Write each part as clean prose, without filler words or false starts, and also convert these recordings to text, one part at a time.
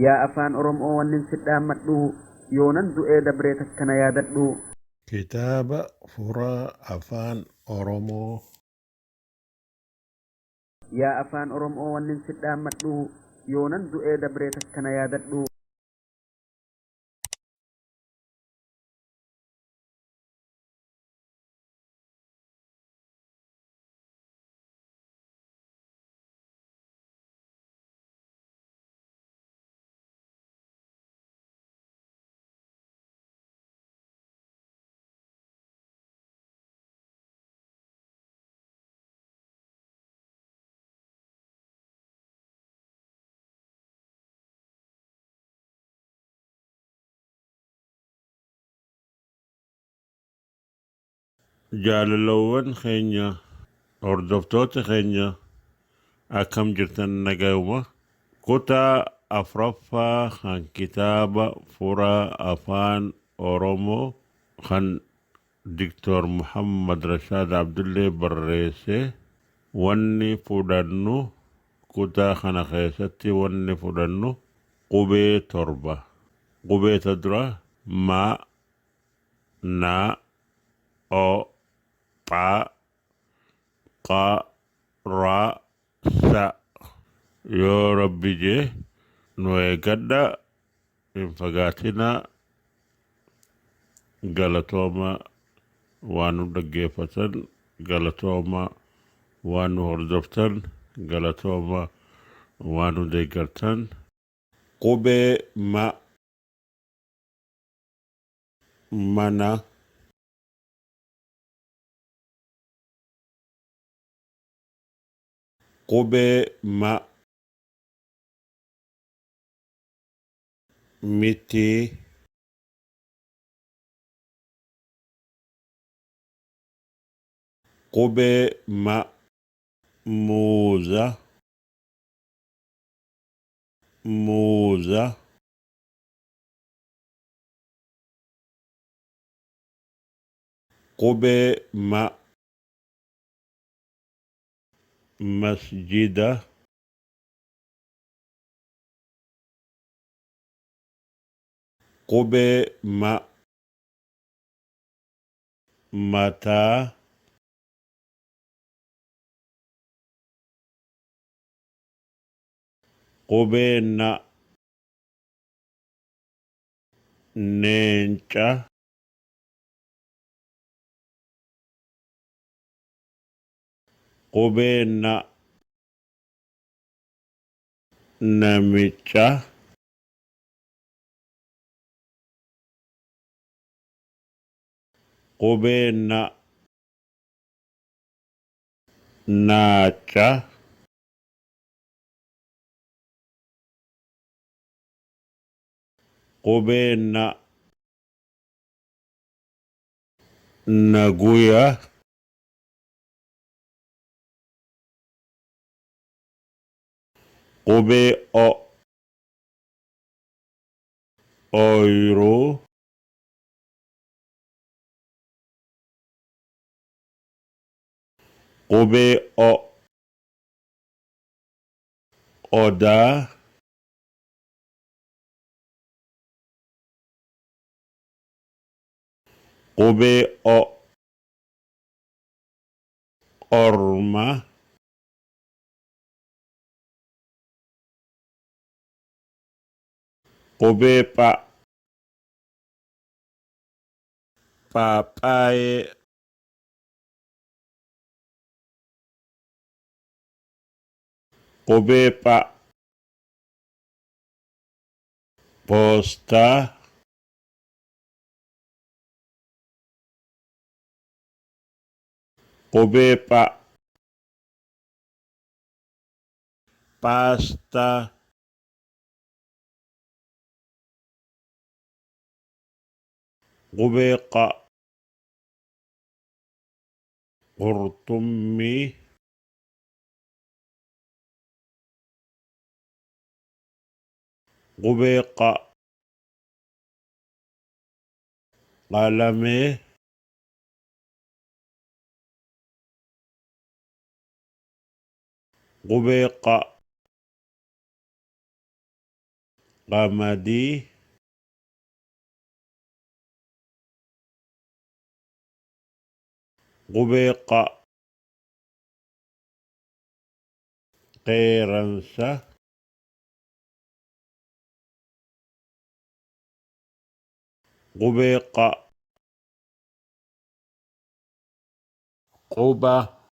yaa afaan oromoo wannin sidhaammadhu yoonan du'ee dabree takkana yaadadhu kitaaba furaa afaan oromoo yaa afaan oromoo wannin sidhaammadhu yoonan du'ee dabree takkana yaadadhu jaalalawwan keenya hordoftoota keenya akkam jirtan nagayuma kutaa afraffaa kan kitaaba furaa afaan oromoo kan Dr. Muhammad RASHAAD ABDULLEE barreesse wanni fudhannu kutaa kana keessatti wanni fudhannu qubee torba qubee ta dura ma na o pa qa ra sa yoo rabbi jee nu eegadha hin fagaatina galatooma waan nu dhaggeeffatan galatooma waan nu hordoftan galatooma waan nu deeggartan qubee ma mana qubee ma miti qubee ma muuza muuza qubee ma masjida qubee ma mataa qubee na neenca qubee na namicha qubee na naacha qubee na naguya qubee o ooyruu qubee o odaa qubee o orma qubee pha phaaphaayee qubee pha poostaa qubee pha paastaa qubee qa qurxummii qubee qa qalamee qubee qa قمدي قبيق قيرنسة قبيق قبة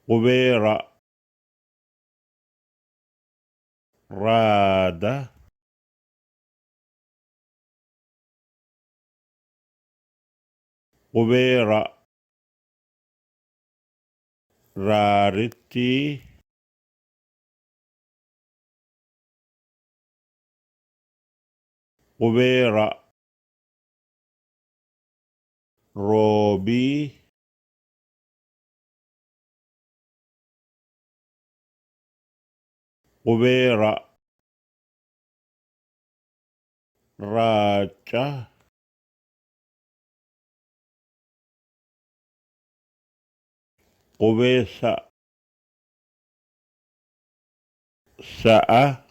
قبيرة رادة قبيرة رارتي قبيرة روبي قبيرة راجة قبيسة سأة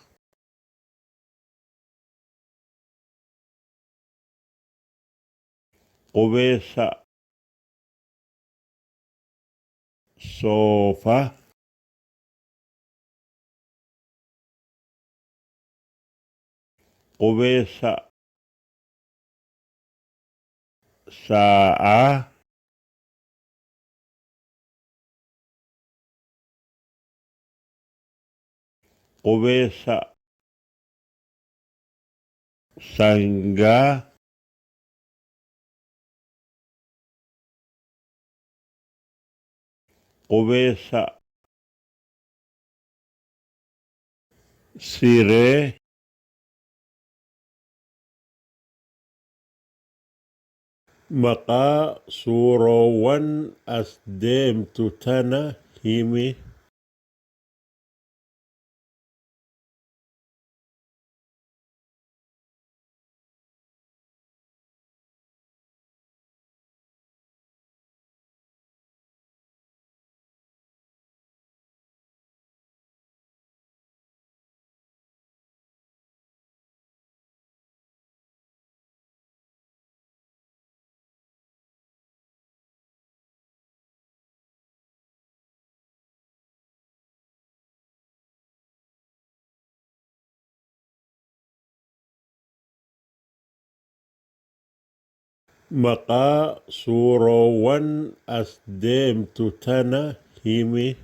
قبيسة صوفة قبيسة ساعة قبيسة سنجا قبيسة سيري مقا سوروان أسديم تتنا هيمي مقا سوروان أسديم تتنا هيمي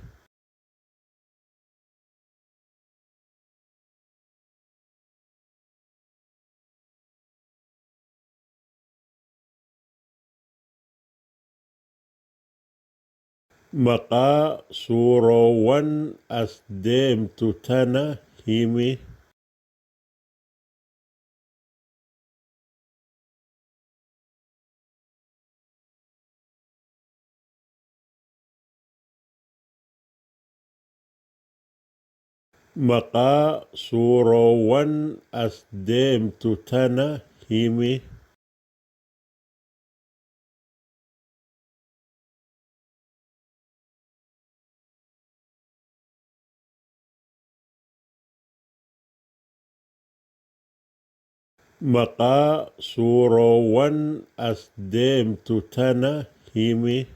مقا سوروان أسديم تتنا هيمي مقا سوروان أسديم تتنا هيمي مقا سوروان أسديم تتنا هيمي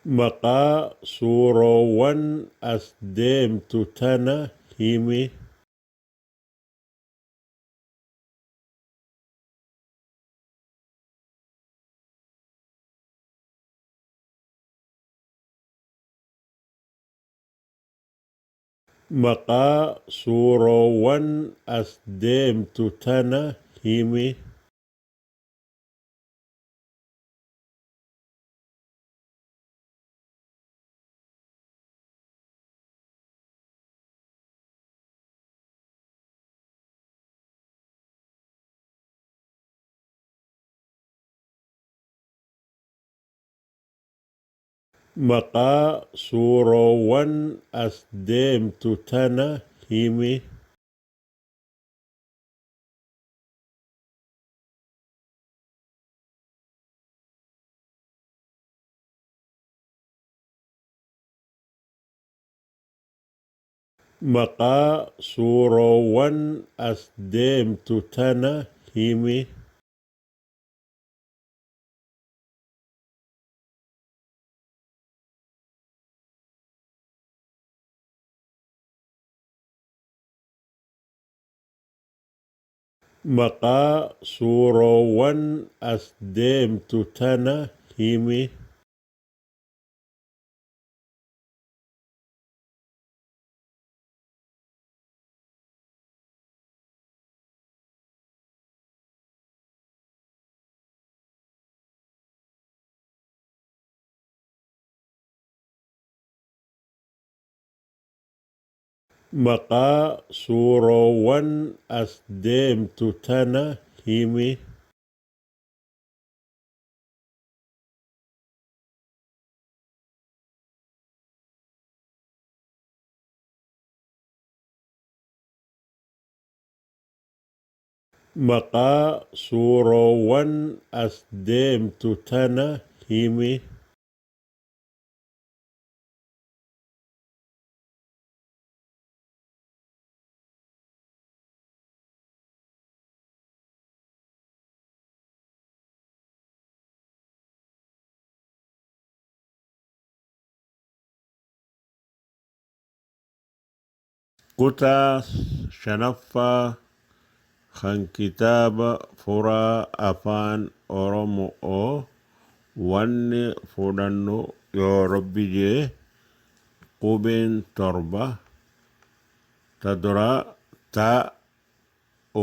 مقا سوروان أسديم تتنا هيمي مقا سوروان أسديم تتنا هيمي مقا سوروان أسديم تتنا himi maqaa suuroowwan as deemtu tana himi maqaa suuroowwan as deemtu tana himi maqaa suuroowwan as deemtu tana himi maqaa suuroowwan as deemtu tana himi kutaa shanaffaa kan kitaaba furaa afaan oromoo wanni fudhannu yoo rabbi jee qubeen torba ta duraa ta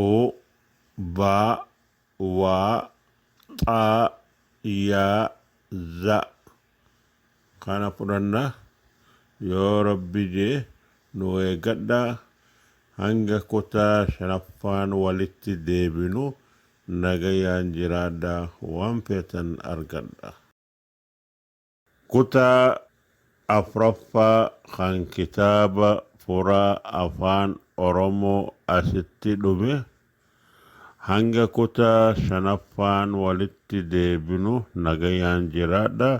u baa waa xaa yaa za kana fudhanna yoo rabbi jee nu eegadha hanga kutaa shanaffaan walitti deebinu nagayaan jiraadha waan feetan argadha kutaa afraffaa kan kitaaba furaa afaan oromoo asitti dhume hanga kutaa shanaffaan walitti deebinu nagayaan jiraadha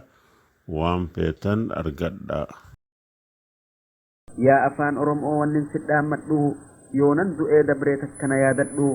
waan feetan argadha yaa afaan oromoo wannin sidhaan madhu yoonan du'ee dabree takkana yaadadhu